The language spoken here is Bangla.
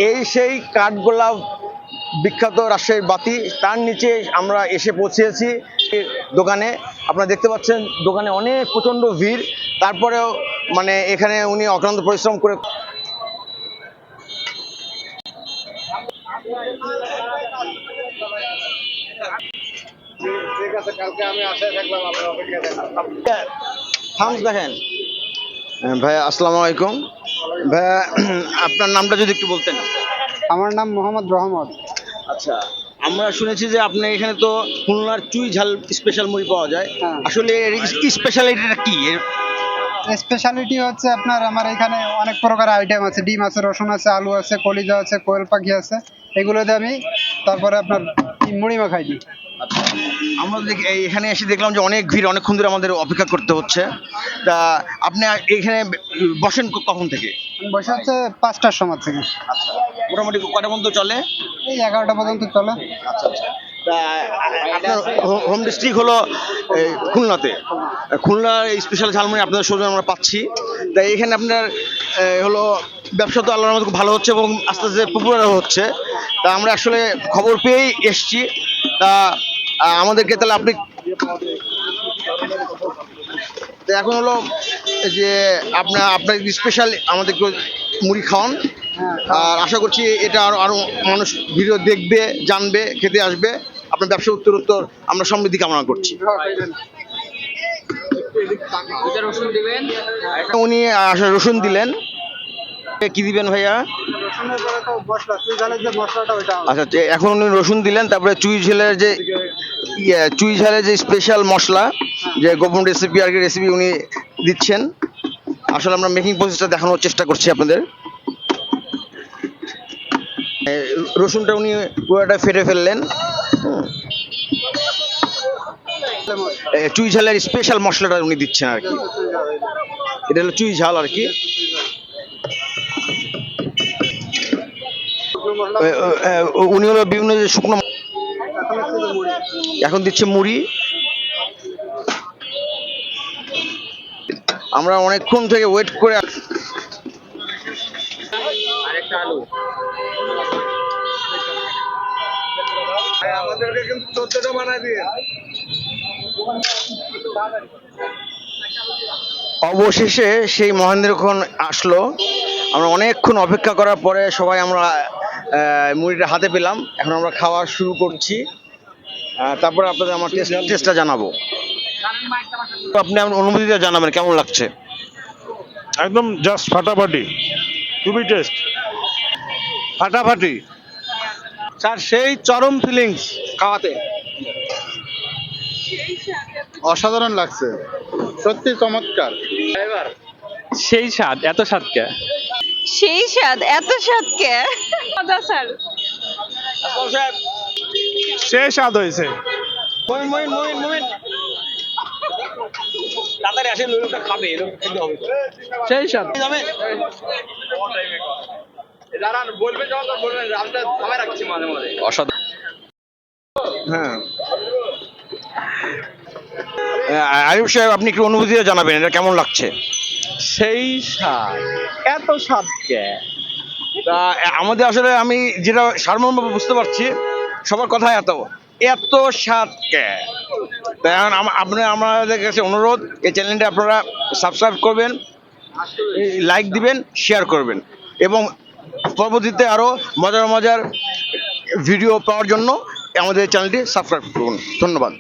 এই সেই কাঠগোলাপ বিখ্যাত রাজশাহীর বাতি, তার নিচে আমরা এসে পৌঁছেছি দোকানে। আপনারা দেখতে পাচ্ছেন দোকানে অনেক প্রচণ্ড ভিড়, তারপরেও মানে এখানে উনি অক্লান্ত পরিশ্রম করে থামস দেখেন। ভাইয়া আসসালামু আলাইকুম। ভাইয়া আপনার নামটা যদি একটু বলতেন। আমার নাম মোহাম্মদ রহমত। আচ্ছা, আমরা শুনেছি যে আপনি এখানে তো খুলনার চুই ঝাল স্পেশাল মুড়ি পাওয়া যায়, হ্যাঁ। আসলে স্পেশালিটিটা কি? স্পেশালিটি হচ্ছে আপনার আমার এখানে অনেক প্রকার আইটেম আছে, ডিম আছে, রসুন আছে, আলু আছে, কলিজা আছে, কোয়েল পাখি আছে, এগুলো দিয়ে আমি তারপরে আপনার মুড়ি মাখাই দিই। আচ্ছা, আমরা এখানে এসে দেখলাম যে অনেক ভিড়, অনেকক্ষণ ধরে আমাদের অপেক্ষা করতে হচ্ছে। তা আপনি এখানে বসেন কখন থেকে? আমি বসে হচ্ছে 5টার সময় থেকে। আচ্ছা, মোটামুটি কটা পর্যন্ত চলে? এই 11টা পর্যন্ত চলে। আচ্ছা আচ্ছা। তা আপনার হোম ডিস্ট্রিক্ট হলো খুলনাতে। খুলনার স্পেশাল ঝালমুড়ি আপনাদের সৌজন্যে আমরা পাচ্ছি। তাই এখানে আপনার হলো ব্যবসা তো আল্লাহর মতো খুব ভালো হচ্ছে এবং আস্তে আস্তে পপুলারও হচ্ছে। তা আমরা আসলে খবর পেয়েই এসছি। তা আমাদেরকে তাহলে আপনি তো এখন হলো যে আপনার স্পেশাল আমাদেরকে মুড়ি খাওয়ান, আর আশা করছি এটা আরো মানুষ ভিডিও দেখবে, জানবে, খেতে আসবে। আপনার ব্যবসা উত্তরোত্তর আমরা সমৃদ্ধি কামনা করছি। উনি আসলে রসুন দিলেন, কি দিবেন ভাইয়া? আচ্ছা, এখন উনি রসুন দিলেন, তারপরে চুই ঝালের যে স্পেশাল মশলা, যে গোপন রেসিপি আর কি রেসিপি উনি দিচ্ছেন। আসলে আমরা মেকিং প্রসেসটা দেখানোর চেষ্টা করছি আপনাদের। রসুনটা উনি পুরোটা ফেটে ফেললেন। চুই ঝালের স্পেশাল মশলাটা উনি দিচ্ছেন আর কি, এটা হলো চুই ঝাল আর কি। উনি হলো বিভিন্ন যে শুকনো, এখন দিচ্ছে মুড়ি। আমরা অনেকক্ষণ থেকে ওয়েট করে আমাদেরকে কিন্তু 14টা বানায় দিয়ে। অবশেষে সেই মহেন্দ্রক্ষণ আসলো। আমরা অনেকক্ষণ অপেক্ষা করার পরে সবাই আমরা মুড়িটা হাতে পেলাম। এখন আমরা খাওয়া শুরু করছি, তারপরে আপনাদের আমার টেস্টটা জানাবো। আপনি আমার অনুভূতিটা জানাবেন কেমন লাগছে। একদম জাস্ট ফাটাফাটি, খুবই টেস্ট, ফাটাফাটি স্যার, সেই চরম ফিলিংস খাওয়াতে, অসাধারণ লাগছে, সত্যি চমৎকার। সেই স্বাদ, এত স্বাদ কে? সেই স্বাদ, এত স্বাদ কে? মজা স্যার। সে স্বাদ হয়েছে। সেই স্বাদ। অসাধারণ। হ্যাঁ, আরিফ সাহেব আপনি একটু অনুভূতিটা জানাবেন, এটা কেমন লাগছে। সেই স্বাদ, এত স্বাদ কে? তা আমাদের আসলে আমি যেটা সারমর্মভাবে বুঝতে পারছি, সবার কথা এত স্বাদ কে। তাই এখন আমাদের কাছে অনুরোধ, এই চ্যানেলটা আপনারা সাবস্ক্রাইব করবেন, লাইক দিবেন, শেয়ার করবেন এবং পরবর্তীতে আরও মজার মজার ভিডিও পাওয়ার জন্য আমাদের চ্যানেলটি সাবস্ক্রাইব করুন। ধন্যবাদ।